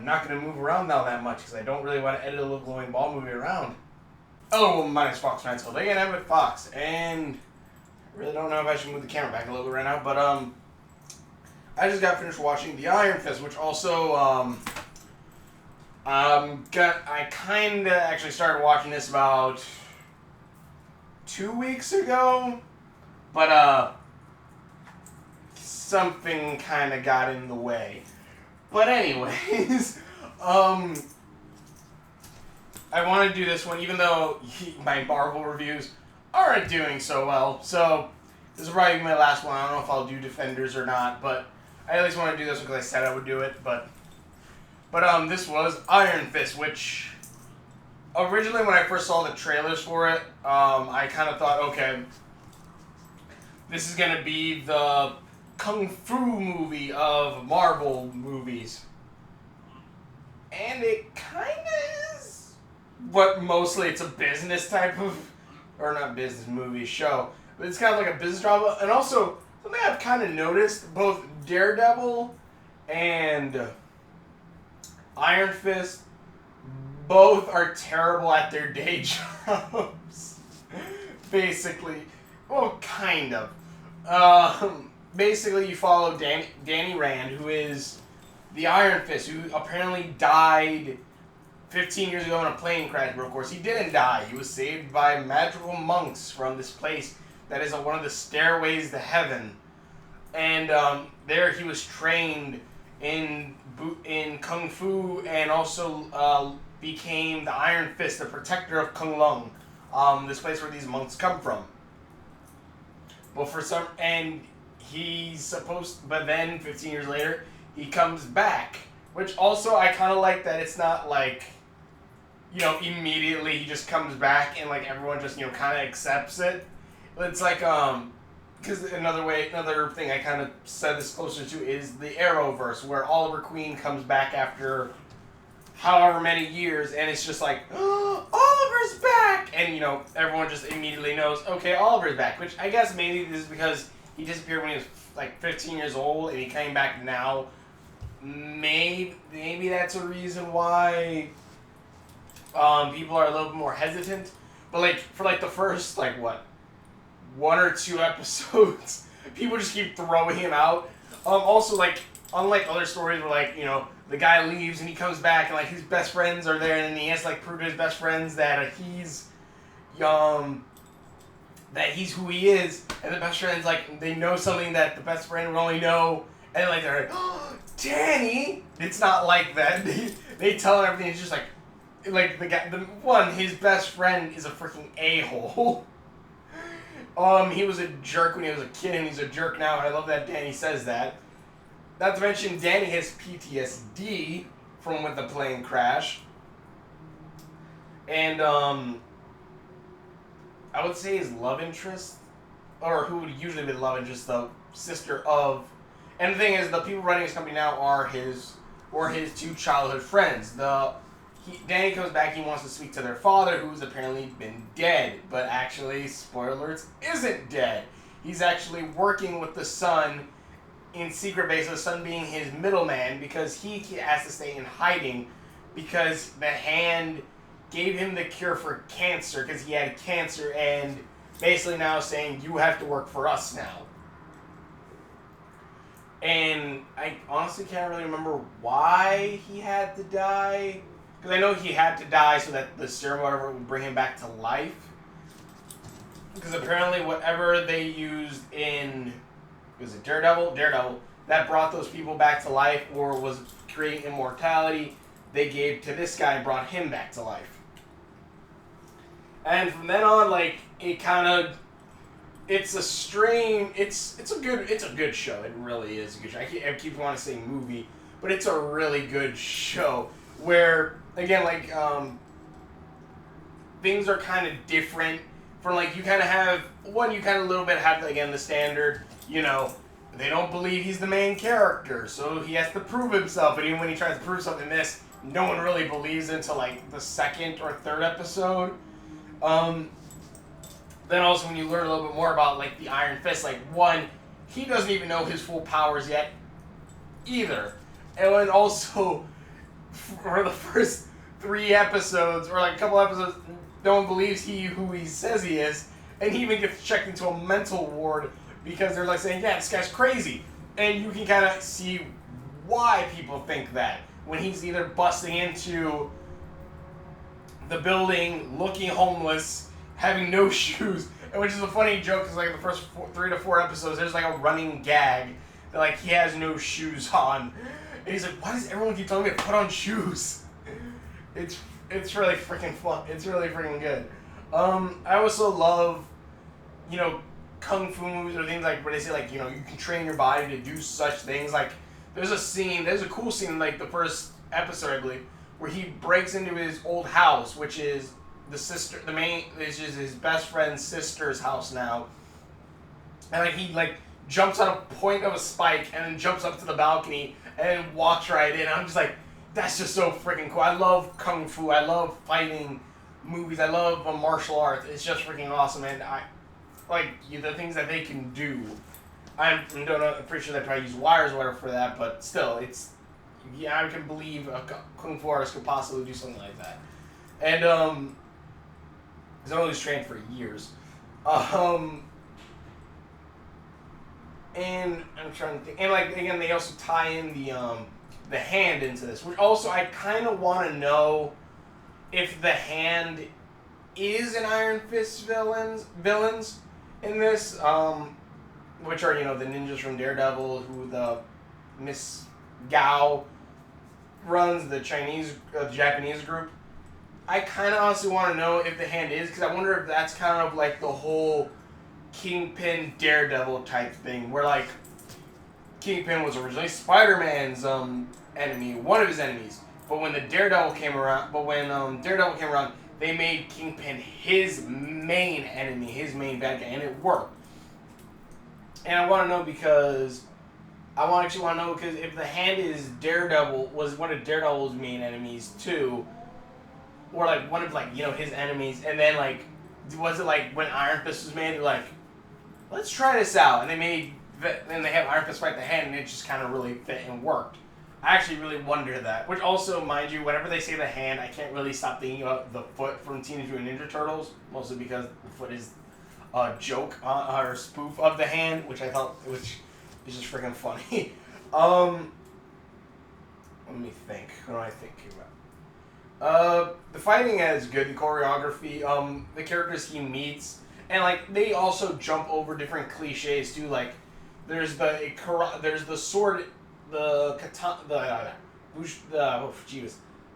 I'm not going to move around now that much because I don't really want to edit a little glowing ball movie around. Hello, my name's Fox Mansfield. Again, I'm with Fox, and I really don't know if I should move the camera back a little bit right now, but I just got finished watching The Iron Fist, which also I kind of actually started watching this about 2 weeks ago, but something kind of got in the way. But anyways, I want to do this one, even though my Marvel reviews aren't doing so well. So this will probably be my last one. I don't know if I'll do Defenders or not, but I at least want to do this one because I said I would do it. But this was Iron Fist, which originally when I first saw the trailers for it, I kind of thought, okay, this is gonna be the Kung Fu movie of Marvel movies. And it kind of is. But mostly it's a business type of, or not business movie, show. But it's kind of like a business drama. And also, something I've kind of noticed, both Daredevil and Iron Fist, both are terrible at their day jobs. Basically. Well, kind of. Basically, you follow Danny Rand, who is the Iron Fist, who apparently died 15 years ago in a plane crash. But of course, he didn't die. He was saved by magical monks from this place that is one of the stairways to heaven. And there he was trained in Kung Fu and also became the Iron Fist, the protector of Kung Lung, this place where these monks come from. But but then 15 years later, he comes back, which also I kind of like that it's not like, immediately he just comes back and like everyone just, kind of accepts it. It's like, because another thing I kind of said this closer to is the Arrowverse, where Oliver Queen comes back after however many years, and it's just like, oh, Oliver's back! And, everyone just immediately knows, okay, Oliver's back, which I guess maybe this is because he disappeared when he was like 15 years old, and he came back now. Maybe that's a reason why people are a little bit more hesitant. But like for like the first one or two episodes, people just keep throwing him out. Also, like, unlike other stories where the guy leaves and he comes back and like his best friends are there, and then he has to like prove to his best friends that he's who he is, and the best friends they know something that the best friend would only know, and like they're like, oh, Danny. It's not like that. They tell him everything. It's just like his best friend is a freaking a-hole. He was a jerk when he was a kid, and he's a jerk now, and I love that Danny says that. Not to mention, Danny has PTSD from with the plane crash. And, I would say his love interest, or who would usually be the love interest, the sister of... And the thing is, the people running his company now are his two childhood friends. Danny comes back, he wants to speak to their father, who's apparently been dead, but actually, spoilers, isn't dead. He's actually working with the son in secret base, the son being his middleman, because he has to stay in hiding, because the hand gave him the cure for cancer, because he had cancer, and basically now saying, you have to work for us now. And I honestly can't really remember why he had to die. Because I know he had to die so that the serum or whatever would bring him back to life. Because apparently whatever they used in, was it Daredevil, that brought those people back to life or was creating immortality, they gave to this guy and brought him back to life. And from then on, it's a good show. It really is a good show. I keep wanting to say movie, but it's a really good show where, again, things are kind of different from, you kind of have, a little bit have, again, the standard, they don't believe he's the main character, so he has to prove himself, and even when he tries to prove something no one really believes until, the second or third episode. Then also when you learn a little bit more about, the Iron Fist, he doesn't even know his full powers yet, either. And then also, for the first 3 episodes, or like a couple episodes, no one believes who he says he is, and he even gets checked into a mental ward because they're like saying, yeah, this guy's crazy. And you can kind of see why people think that. When he's either busting into the building, looking homeless, having no shoes, which is a funny joke because like the first 3 to 4 episodes, there's like a running gag that like he has no shoes on. And he's like, why does everyone keep telling me to put on shoes? It's really freaking fun. It's really freaking good. I also love, kung fu movies or things like where they say like, you can train your body to do such things. Like there's a cool scene in like the first episode, I believe, where he breaks into his old house, which is which is his best friend's sister's house now. And like he like jumps on a point of a spike and then jumps up to the balcony and walks right in. I'm just like, that's just so freaking cool. I love kung fu. I love fighting movies. I love martial arts. It's just freaking awesome. And I like the things that they can do. I'm pretty sure they probably use wires or whatever for that, but still, I can believe a kung fu artist could possibly do something like that. And because I know he's trained for years. And I'm trying to think. And like again, they also tie in the hand into this, which also I kind of want to know if the hand is an Iron Fist villains in this, which are the ninjas from Daredevil, who the Miss Gao runs, the Japanese group. I kind of honestly want to know if the hand is, because I wonder if that's kind of like the whole Kingpin Daredevil type thing, where like Kingpin was originally Spider-Man's enemy, one of his enemies, but when Daredevil came around, they made Kingpin his main enemy, his main bad guy, and it worked. And I want to know because if the hand is was one of Daredevil's main enemies too, or like one of his enemies, and then like was it like when Iron Fist was made, they're like, let's try this out, and they have Iron Fist fight the hand, and it just kind of really fit and worked. I actually really wonder that. Which also, mind you, whenever they say the hand, I can't really stop thinking about the foot from Teenage Mutant Ninja Turtles, mostly because the foot is a joke or spoof of the hand, which is just freaking funny. Let me think. What am I thinking about? The fighting is good. The choreography, the characters he meets, and like they also jump over different cliches too. Like there's the sword, the katana,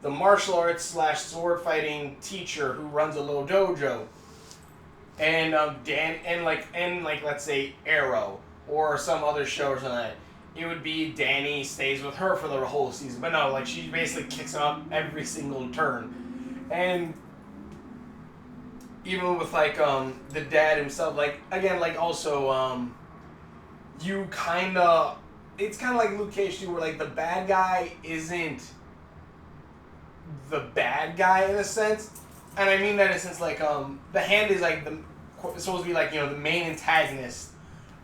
the martial arts / sword fighting teacher who runs a little dojo. And let's say Arrow or some other show or something like that, it would be Danny stays with her for the whole season. But no, like she basically kicks him up every single turn. And even with like the dad himself, like again, like also you kinda, it's kinda like Luke Cage too, where like the bad guy isn't the bad guy in a sense. And I mean that in a sense like the hand is like supposed to be like the main antagonist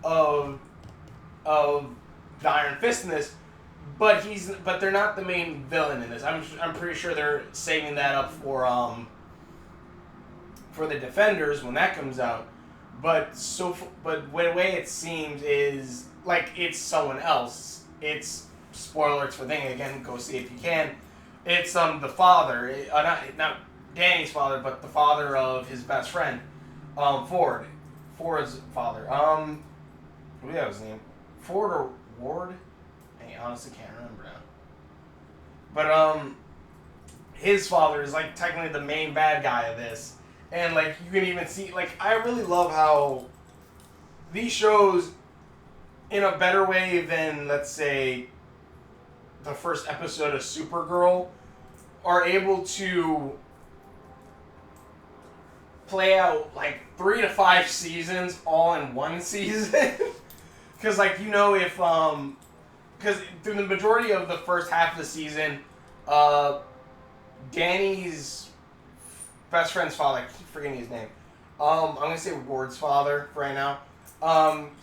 of the Iron Fist in this, but they're not the main villain in this. I'm pretty sure they're saving that up for the Defenders when that comes out. But the way it seems is like it's someone else. It's spoilers for thing again. Go see it if you can. It's the father, not Danny's father, but the father of his best friend, Ford's father. What was his name? Ford or Ward? I honestly can't remember now. But his father is like technically the main bad guy of this, and like you can even see, like I really love how these shows, in a better way than let's say the first episode of Supergirl, are able to play out like 3 to 5 seasons all in one season. Because like if because through the majority of the first half of the season, Danny's best friend's father, I keep forgetting his name. I'm gonna say Ward's father for right now.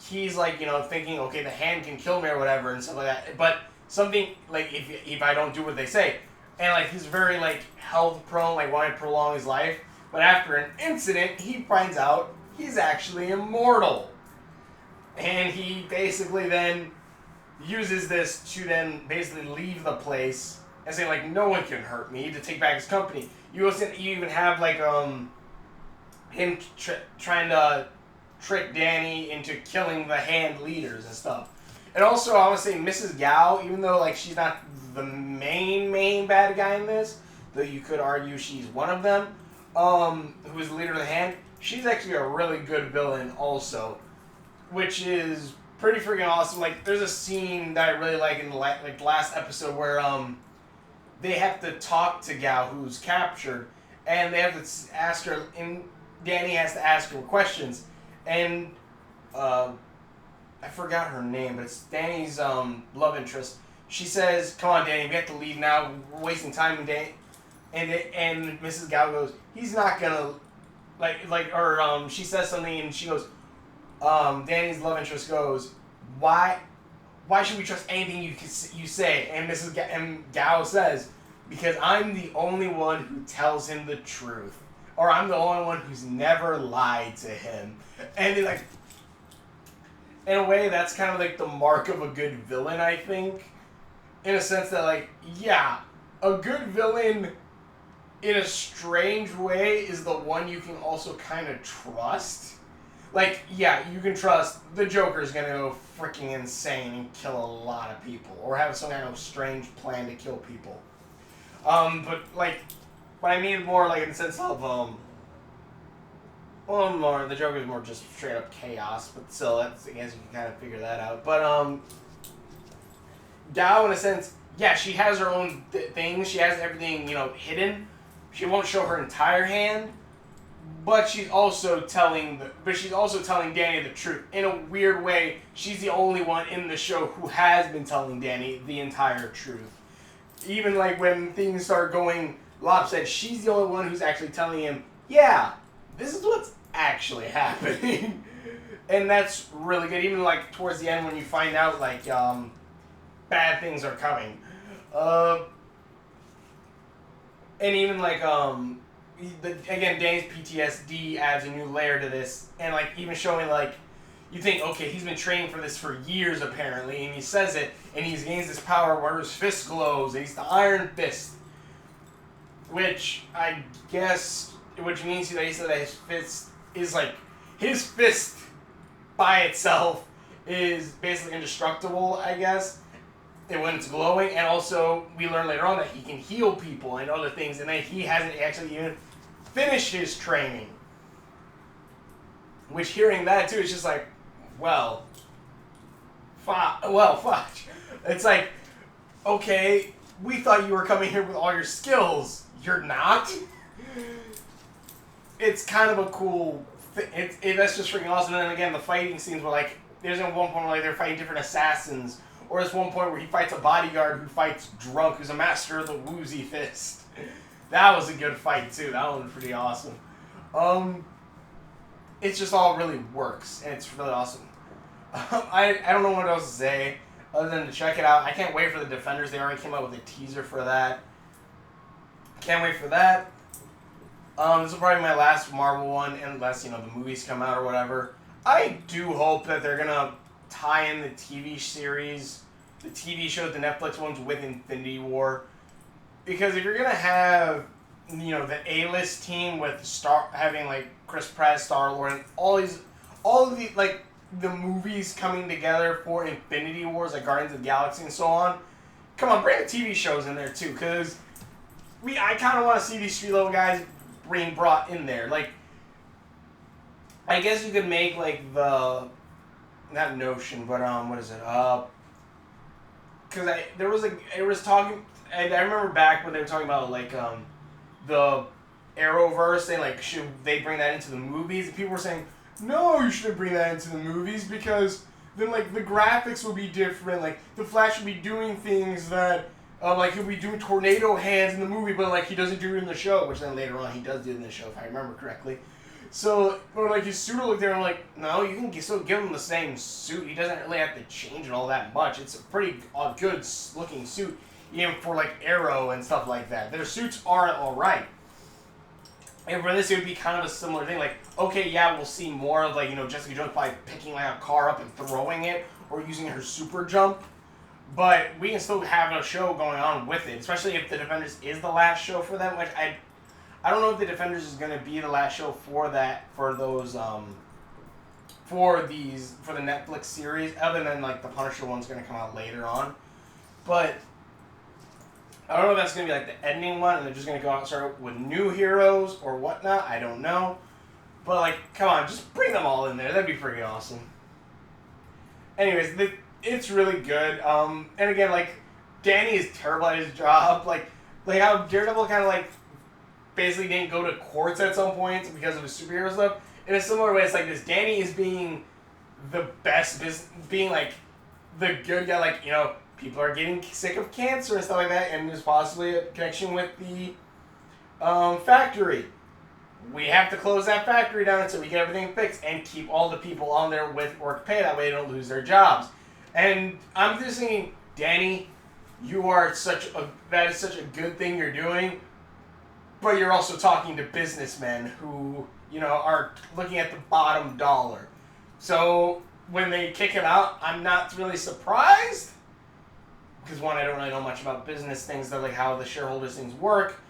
He's like thinking, okay, the hand can kill me or whatever and stuff like that. But something like if I don't do what they say, and like he's very like health prone, like wanting to prolong his life. But after an incident, he finds out he's actually immortal, and he basically then uses this to then basically leave the place and say like no one can hurt me to take back his company. You even have like him trying to trick Danny into killing the hand leaders and stuff. And also, I want to say Mrs. Gao, even though like she's not the main bad guy in this, though you could argue she's one of them, who is the leader of the hand, she's actually a really good villain also, which is pretty freaking awesome. Like, there's a scene that I really like in the last episode where they have to talk to Gao, who's captured, and they have to ask her, and Danny has to ask her questions, and I forgot her name, but it's Danny's love interest. She says, "Come on, Danny, we have to leave now. We're wasting time." And Mrs. Gao goes, "He's not gonna she says something, and she goes, Danny's love interest goes, "Why should we trust anything you say?" And Gao says, "Because I'm the only one who tells him the truth, or I'm the only one who's never lied to him." And like, in a way, that's kind of like the mark of a good villain, I think. In a sense that, like, yeah, a good villain, in a strange way, is the one you can also kind of trust. Like, yeah, you can trust the Joker's gonna go freaking insane and kill a lot of people, or have some kind of strange plan to kill people. But like, what I mean more like in the sense of, the Joker's more just straight up chaos, but still, I guess you can kind of figure that out. But, Gao, in a sense, yeah, she has her own things. She has everything, hidden. She won't show her entire hand, but she's also telling Danny the truth. In a weird way, she's the only one in the show who has been telling Danny the entire truth. Even like when things start going lopsided, she's the only one who's actually telling him, "Yeah, this is what's actually happening." And that's really good. Even like towards the end when you find out like bad things are coming. And even like again, Danny's PTSD adds a new layer to this, and like even showing like you think, okay, he's been training for this for years apparently, and he says it, and he gains this power where his fist glows, and he's the Iron Fist, which I guess which means that he said that his fist is like his fist by itself is basically indestructible, I guess. And when it's glowing, and also we learn later on that he can heal people and other things, and that he hasn't actually even finished his training. Which, hearing that too, is just like, well, fuck. It's like, okay, we thought you were coming here with all your skills. You're not. It's kind of a cool thing. That's just freaking awesome. And then again, the fighting scenes were like, there's one point where like they're fighting different assassins. Or there's one point where he fights a bodyguard who fights Drunk, who's a master of the woozy fist. That was a good fight, too. That one was pretty awesome. It just all really works, and it's really awesome. I don't know what else to say, other than to check it out. I can't wait for the Defenders. They already came out with a teaser for that. Can't wait for that. This will probably be my last Marvel one, unless, the movies come out or whatever. I do hope that they're going to tie in the TV series, the TV show, the Netflix ones with Infinity War, because if you're gonna have, the A-list team with having like Chris Pratt, Star-Lord, and all of the like the movies coming together for Infinity Wars, like Guardians of the Galaxy and so on. Come on, bring the TV shows in there too, because I kind of want to see these street-level guys being brought in there. Like, I guess you could make like the. Not Notion, but what is it? Because I remember back when they were talking about like the Arrowverse, saying like should they bring that into the movies? And people were saying no, you shouldn't bring that into the movies because then like the graphics will be different. Like the Flash will be doing things that like he'll be doing tornado hands in the movie, but like he doesn't do it in the show, which then later on he does do it in the show if I remember correctly. So, or like his suit will look there, and I'm like, no, you can still give him the same suit. He doesn't really have to change it all that much. It's a pretty good looking suit. even for like Arrow and stuff like that. Their suits are alright. And for this, it would be kind of a similar thing. Like, okay, yeah, we'll see more of, like, you know, Jessica Jones probably picking, like, a car up and throwing it, or using her super jump. But we can still have a show going on with it, especially if the Defenders is the last show for them. Which I don't know if the Defenders is going to be the last show for that, for those, for the Netflix series, other than, like, the Punisher one's going to come out later on. But I don't know if that's going to be like the ending one and they're just going to go out and start with new heroes or whatnot. I don't know. But, like, come on, just bring them all in there. That'd be pretty awesome. Anyways, it's really good. And again, like, Danny is terrible at his job. Like how Daredevil kind of, like, basically didn't go to courts at some points because of his superhero stuff. In a similar way, it's like this. Danny is being the best, being, like, the good guy, like, you know, people are getting sick of cancer and stuff like that, and there's possibly a connection with the factory. We have to close that factory down until we get everything fixed and keep all the people on there with work pay. That way they don't lose their jobs. And I'm just thinking, Danny, that is such a good thing you're doing, but you're also talking to businessmen who, you know, are looking at the bottom dollar. So when they kick him out, I'm not really surprised. Because one, I don't really know much about business things, like how the shareholders things work.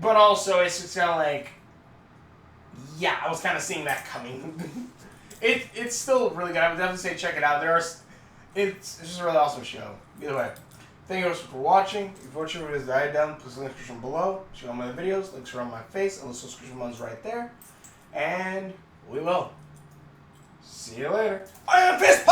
But also, it's just kind of like, yeah, I was kind of seeing that coming. It's still really good. I would definitely say check it out. It's just a really awesome show. Either way, thank you guys for watching. If you're watching videos that I done, please link the description below. Check out my videos. Links are on my face, and the subscription one's right there. And we will see you later. I am pissed.